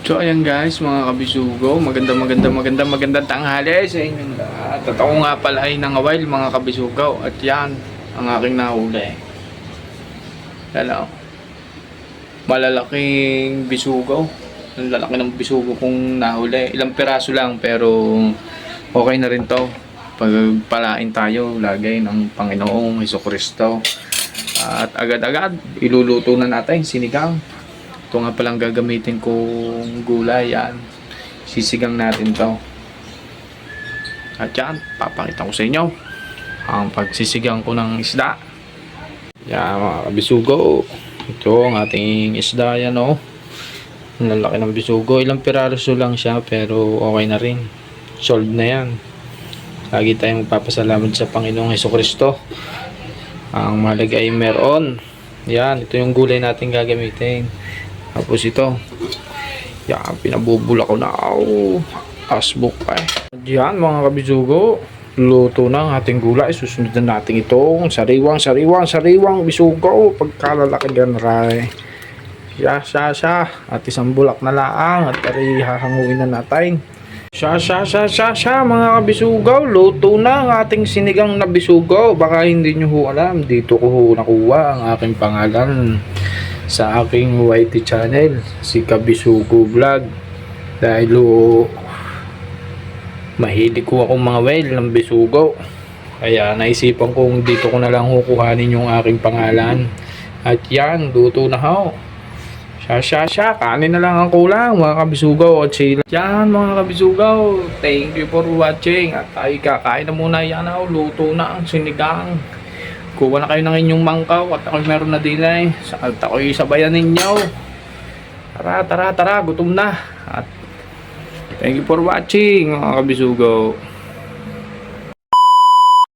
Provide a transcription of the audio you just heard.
So ayan guys, mga kabisugo, magandang tanghali sa inyong lahat. At ako nga pala ay nangawil mga kabisugo. At yan, ang aking nahuli. Hello. Malalaking bisugo. Ang lalaki ng bisugo kong nahuli. Ilang piraso lang pero okay na rin to. Pagpalain tayo lagay ng Panginoong Hesukristo. At agad-agad iluluto na natin sinigang. Ito nga palang gagamitin kong gulay. Yan, sisigang natin to. At yan, papakita ko sa inyo ang pagsisigang ko ng isda. Yan mga kabisugo, ito ang ating isda. Yan o, ang lalaki ng bisugo. Ilang piraso lang siya pero okay na rin. Solved na yan. Lagi tayong magpapasalamat sa Panginoong Hesukristo. Ang mahalaga ay meron. Yan, ito yung gulay natin gagamitin. Tapos ito, yan, pinabubula ko na. Asbok pa eh. Yan mga kabisugo, luto na ang ating gulay. Susunod na natin itong sariwang bisugo. Pagkalalaki gan ray. Siya. At isang bulak na laang. At tari hahanguin na natin. Siya mga kabisugo. Luto na ang ating sinigang na bisugo. Baka hindi nyo ho alam. Dito ko ho nakuha ang aking pangalan sa aking YT channel, si Kabisugo Vlog. Dahil mahilig ko akong mga whale ng bisugo, kaya naisipan kong dito ko na lang kukuhanin yung aking pangalan. At yan, luto na ho. Siya, kanin na lang ang kulang mga kabisugo. At sila yan mga kabisugo, thank you for watching. At tayo kakain na muna. Yan ho, luto na ang sinigang. Kuha na kayo ng inyong mangkaw at ako'y meron na din eh. At ako'y sabayan ninyo. Tara, gutom na. At thank you for watching mga kabisugo.